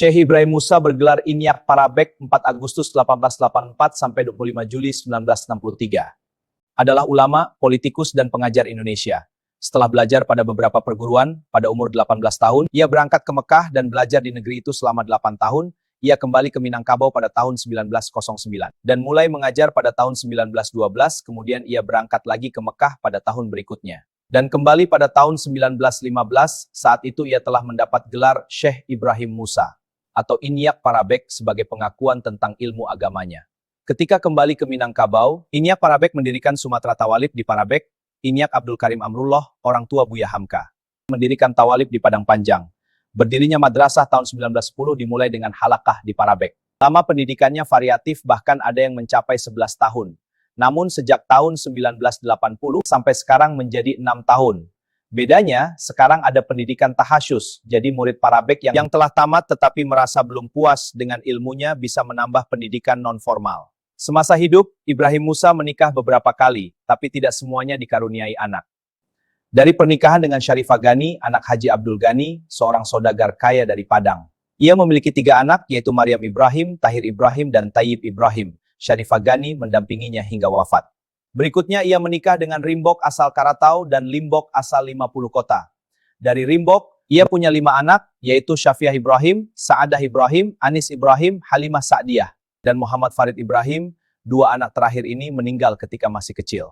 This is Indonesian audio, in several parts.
Syekh Ibrahim Musa bergelar Inyak Parabek 4 Agustus 1884 sampai 25 Juli 1963. Adalah ulama, politikus, dan pengajar Indonesia. Setelah belajar pada beberapa perguruan, pada umur 18 tahun, ia berangkat ke Mekah dan belajar di negeri itu selama 8 tahun. Ia kembali ke Minangkabau pada tahun 1909 dan mulai mengajar pada tahun 1912, kemudian ia berangkat lagi ke Mekah pada tahun berikutnya. Dan kembali pada tahun 1915, saat itu ia telah mendapat gelar Syekh Ibrahim Musa atau Inyak Parabek sebagai pengakuan tentang ilmu agamanya. Ketika kembali ke Minangkabau, Inyak Parabek mendirikan Sumatera Tawalib di Parabek. Inyak Abdul Karim Amrullah, orang tua Buya Hamka, mendirikan Tawalib di Padang Panjang. Berdirinya madrasah tahun 1910 dimulai dengan halakah di Parabek. Lama pendidikannya variatif, bahkan ada yang mencapai 11 tahun. Namun sejak tahun 1980 sampai sekarang menjadi 6 tahun. Bedanya, sekarang ada pendidikan tahasyus, jadi murid Parabek yang telah tamat tetapi merasa belum puas dengan ilmunya bisa menambah pendidikan non-formal. Semasa hidup, Ibrahim Musa menikah beberapa kali, tapi tidak semuanya dikaruniai anak. Dari pernikahan dengan Syarifah Gani, anak Haji Abdul Gani, seorang saudagar kaya dari Padang. Ia memiliki 3 anak, yaitu Maryam Ibrahim, Tahir Ibrahim, dan Tayyib Ibrahim. Syarifah Gani mendampinginya hingga wafat. Berikutnya ia menikah dengan Rimbok asal Karatau dan Limbok asal 50 kota. Dari Rimbok, ia punya 5 anak, yaitu Syafiah Ibrahim, Sa'adah Ibrahim, Anis Ibrahim, Halimah Sa'diyah, dan Muhammad Farid Ibrahim. 2 anak terakhir ini meninggal ketika masih kecil.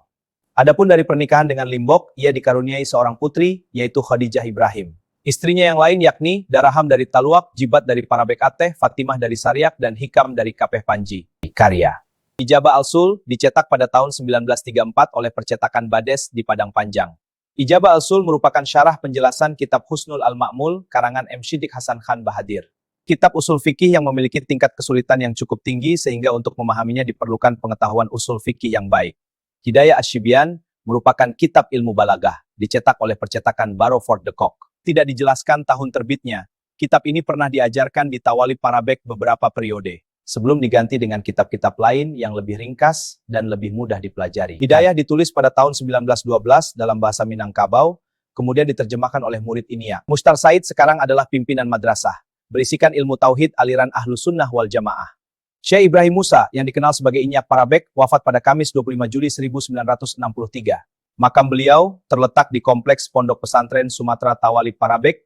Adapun dari pernikahan dengan Limbok, ia dikaruniai seorang putri, yaitu Khadijah Ibrahim. Istrinya yang lain yakni Daraham dari Taluak, Jibat dari Parabek Ateh, Fatimah dari Sariak, dan Hikam dari Kapeh Panji. Karya Ijabah Al-Sul dicetak pada tahun 1934 oleh percetakan Bades di Padang Panjang. Ijabah Al-Sul merupakan syarah penjelasan kitab Husnul Al-Ma'mul karangan M. Shiddiq Hasan Khan Bahadir. Kitab usul fikih yang memiliki tingkat kesulitan yang cukup tinggi sehingga untuk memahaminya diperlukan pengetahuan usul fikih yang baik. Hidayah Asy-Syibyan merupakan kitab ilmu balagah, dicetak oleh percetakan Barrowford de Kock. Tidak dijelaskan tahun terbitnya. Kitab ini pernah diajarkan di Tawalib Parabek beberapa periode, sebelum diganti dengan kitab-kitab lain yang lebih ringkas dan lebih mudah dipelajari. Hidayah ditulis pada tahun 1912 dalam bahasa Minangkabau, kemudian diterjemahkan oleh murid Inyak. Mustar Said sekarang adalah pimpinan madrasah, berisikan ilmu tauhid aliran Ahlus Sunnah wal Jamaah. Syekh Ibrahim Musa, yang dikenal sebagai Inyak Parabek, wafat pada Kamis 25 Juli 1963. Makam beliau terletak di Kompleks Pondok Pesantren Sumatera Tawalib Parabek,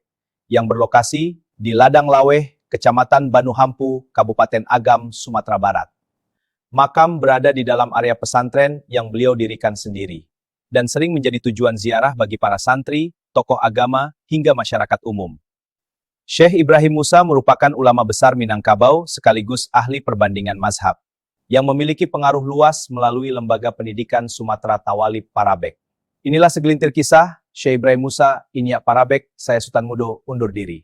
yang berlokasi di Ladang Laweh, Kecamatan Banu Hampu, Kabupaten Agam, Sumatera Barat. Makam berada di dalam area pesantren yang beliau dirikan sendiri, dan sering menjadi tujuan ziarah bagi para santri, tokoh agama, hingga masyarakat umum. Syekh Ibrahim Musa merupakan ulama besar Minangkabau sekaligus ahli perbandingan mazhab, yang memiliki pengaruh luas melalui lembaga pendidikan Sumatera Tawalib Parabek. Inilah segelintir kisah Syekh Ibrahim Musa, Inyak Parabek. Saya Sultan Mudo, undur diri.